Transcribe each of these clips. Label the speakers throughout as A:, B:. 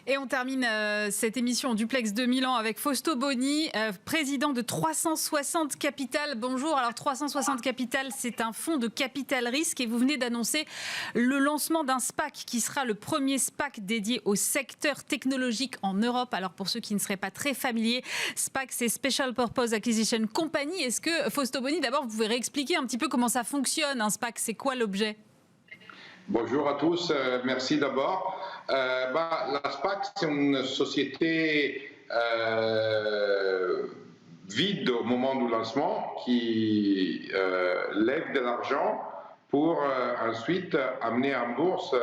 A: Et on termine cette émission Duplex 2000 ans avec Fausto Boni, président de 360 Capital. Bonjour. Alors 360 Capital, c'est un fonds de capital risque et vous venez d'annoncer le lancement d'un SPAC qui sera le premier SPAC dédié au secteur technologique en Europe. Alors pour ceux qui ne seraient pas très familiers, SPAC c'est Special Purpose Acquisition Company. Est-ce que Fausto Boni, d'abord vous pouvez réexpliquer un petit peu comment ça fonctionne un SPAC, c'est quoi l'objet?
B: Bonjour à tous, merci d'abord. La SPAC, c'est une société vide au moment du lancement qui lève de l'argent pour ensuite amener en bourse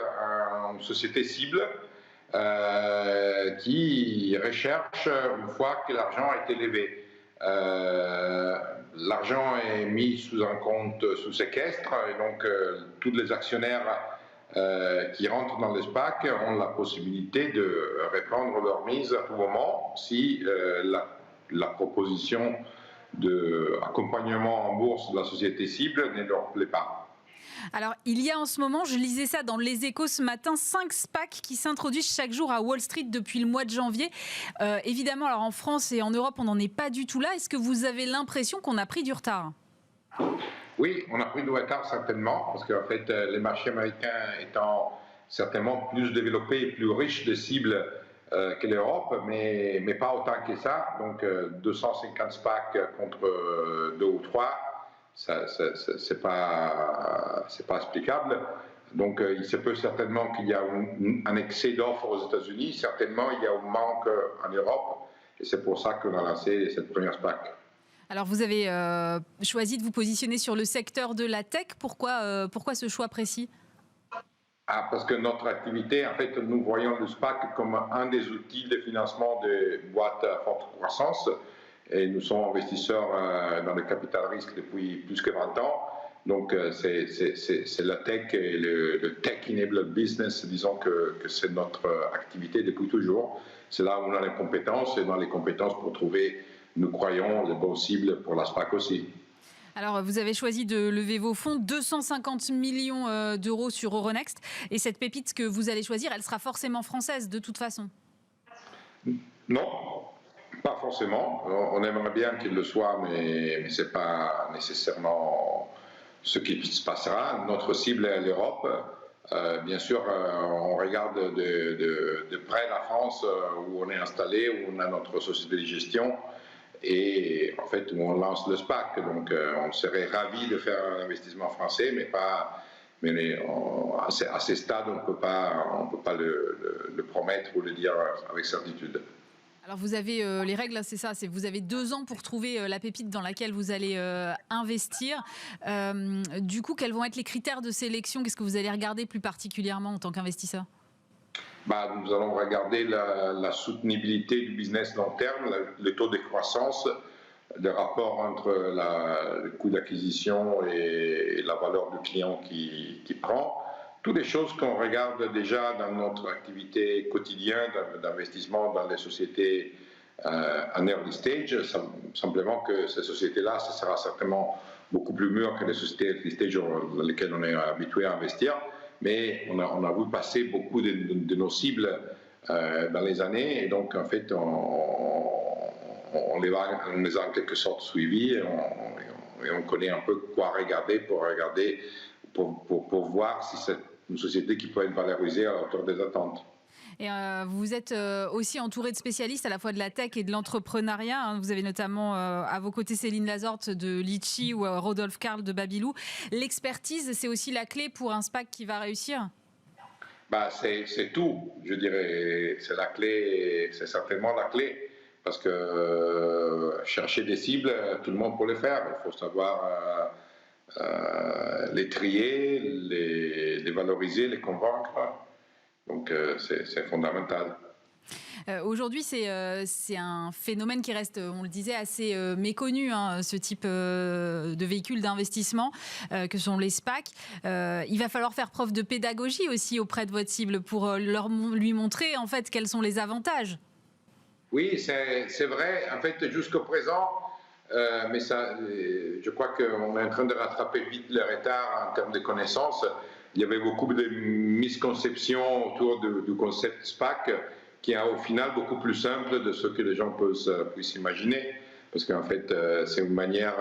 B: une société cible qui recherche une fois que l'argent a été levé. L'argent est mis sous un compte sous séquestre et donc tous les actionnaires qui rentrent dans le SPAC ont la possibilité de reprendre leur mise à tout moment si la proposition d'accompagnement en bourse de la société cible ne leur plaît pas.
A: Alors, il y a en ce moment, je lisais ça dans Les Échos ce matin, 5 SPAC qui s'introduisent chaque jour à Wall Street depuis le mois de janvier. Évidemment, alors en France et en Europe, on n'en est pas du tout là. Est-ce que vous avez l'impression qu'on a pris du retard ?
B: Oui, on a pris du retard certainement, parce qu'en fait, les marchés américains étant certainement plus développés et plus riches de cibles que l'Europe, mais pas autant que ça. Donc 250 SPAC contre 2 ou 3. C'est pas explicable. Donc il se peut certainement qu'il y a un excès d'offres aux États-Unis, certainement il y a un manque en Europe, et c'est pour ça qu'on a lancé cette première SPAC.
A: Alors vous avez choisi de vous positionner sur le secteur de la tech, pourquoi ce choix précis ?
B: Parce que notre activité, en fait, nous voyons le SPAC comme un des outils de financement des boîtes à forte croissance. Et nous sommes investisseurs dans le capital risque depuis plus que 20 ans. Donc, c'est la tech et le tech-enabled business, disons que c'est notre activité depuis toujours. C'est là où on a les compétences, et dans les compétences pour trouver, nous croyons, les bonnes cibles pour la SPAC aussi.
A: Alors, vous avez choisi de lever vos fonds, 250 millions d'euros sur Euronext. Et cette pépite que vous allez choisir, elle sera forcément française de toute façon ?
B: Non. Pas forcément. On aimerait bien qu'il le soit, mais ce n'est pas nécessairement ce qui se passera. Notre cible est l'Europe. Bien sûr, on regarde de près la France où on est installé, où on a notre société de gestion et en fait où on lance le SPAC. Donc on serait ravis de faire un investissement français, mais à ces stades, on ne peut pas le promettre ou le dire avec certitude.
A: Alors vous avez les règles, c'est ça, vous avez 2 ans pour trouver la pépite dans laquelle vous allez investir. Du coup, quels vont être les critères de sélection ? Qu'est-ce que vous allez regarder plus particulièrement en tant qu'investisseur ?
B: Nous allons regarder la soutenabilité du business long terme, le taux de croissance, le rapport entre le coût d'acquisition et la valeur du client qui prend. Toutes les choses qu'on regarde déjà dans notre activité quotidienne d'investissement dans les sociétés en early stage, simplement que ces sociétés-là, ce sera certainement beaucoup plus mûr que les sociétés early stage dans lesquelles on est habitué à investir, mais on a vu passer beaucoup de nos cibles dans les années, et donc en fait on les a en quelque sorte suivis et on connaît un peu quoi regarder pour voir si c'est une société qui peut être valorisée à la hauteur des attentes.
A: Et vous êtes aussi entouré de spécialistes à la fois de la tech et de l'entrepreneuriat. Hein. Vous avez notamment à vos côtés Céline Lazorte de Litchi ou Rodolphe Karl de Babylou. L'expertise, c'est aussi la clé pour un SPAC qui va réussir ?
B: C'est tout, je dirais. C'est la clé, c'est certainement la clé. Parce que chercher des cibles, tout le monde peut le faire. Il faut savoir les trier, les valoriser, les convaincre. Donc c'est fondamental.
A: Aujourd'hui, c'est un phénomène qui reste, on le disait, assez méconnu, hein, ce type de véhicule d'investissement que sont les SPAC. Il va falloir faire preuve de pédagogie aussi auprès de votre cible pour lui montrer en fait quels sont les avantages.
B: Oui, c'est vrai. En fait, jusqu'au présent, mais je crois qu'on est en train de rattraper vite le retard en termes de connaissances. Il y avait beaucoup de misconceptions autour du concept SPAC qui est au final beaucoup plus simple de ce que les gens puissent imaginer. Parce qu'en fait, c'est une manière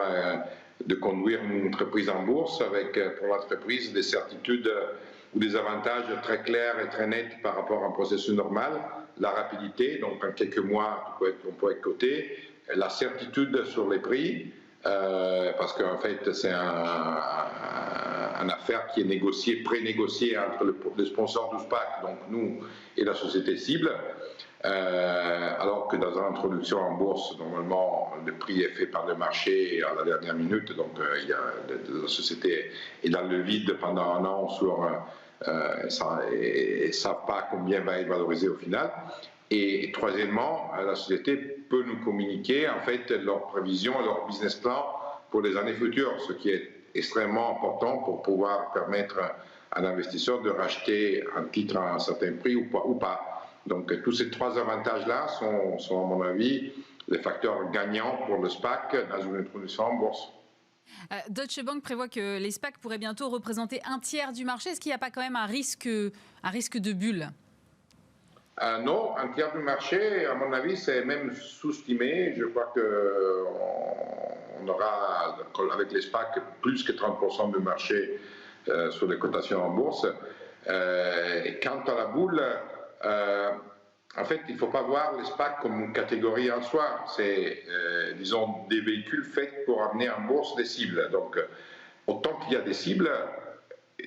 B: de conduire une entreprise en bourse avec, pour l'entreprise, des certitudes ou des avantages très clairs et très nets par rapport à un processus normal. La rapidité, donc en quelques mois, on peut être coté. La certitude sur les prix, parce qu'en fait, c'est une affaire qui est négociée, pré-négociée entre le sponsor du SPAC, donc nous, et la société cible. Alors que dans une introduction en bourse, normalement, le prix est fait par le marché à la dernière minute, donc la société est dans le vide pendant un an et ne savent pas combien va être valorisé au final. Et troisièmement, la société peut nous communiquer en fait leurs prévisions, leur business plan pour les années futures, ce qui est extrêmement important pour pouvoir permettre à l'investisseur de racheter un titre à un certain prix ou pas. Donc tous ces trois avantages-là sont à mon avis les facteurs gagnants pour le SPAC dans une introduction en bourse.
A: Deutsche Bank prévoit que les SPAC pourraient bientôt représenter un tiers du marché. Est-ce qu'il n'y a pas quand même un risque de bulle ?
B: Non, un tiers du marché, à mon avis, c'est même sous-estimé. Je crois qu'on aura, avec les SPAC, plus que 30% du marché sur les cotations en bourse. Et quant à la boule, en fait, il ne faut pas voir les SPAC comme une catégorie en soi. C'est, disons, des véhicules faits pour amener en bourse des cibles. Donc, autant qu'il y a des cibles,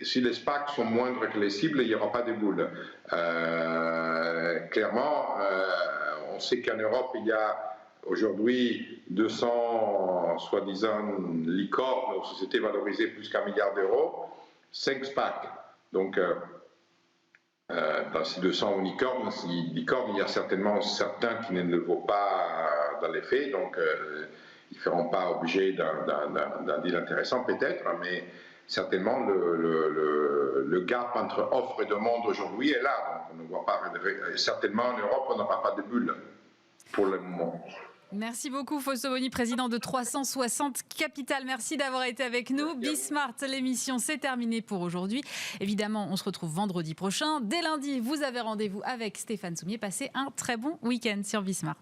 B: si les SPAC sont moindres que les cibles, il n'y aura pas de boules. Clairement, on sait qu'en Europe, il y a aujourd'hui 200, soi-disant, licornes aux sociétés valorisées plus qu'1 milliard d'euros, 5 SPAC. Donc, dans ces 200 licornes, il y a certainement certains qui ne le vaut pas dans les faits, donc ils ne feront pas objet d'un deal intéressant peut-être, mais certainement le gap entre offre et demande aujourd'hui est là. Donc on ne voit pas, certainement en Europe, on n'aura pas de bulle pour le moment.
A: Merci beaucoup Fausto Boni, président de 360 Capital. Merci d'avoir été avec nous. Bismart, l'émission c'est terminé pour aujourd'hui. Évidemment, on se retrouve vendredi prochain. Dès lundi, vous avez rendez-vous avec Stéphane Soumier. Passez un très bon week-end sur Bismart.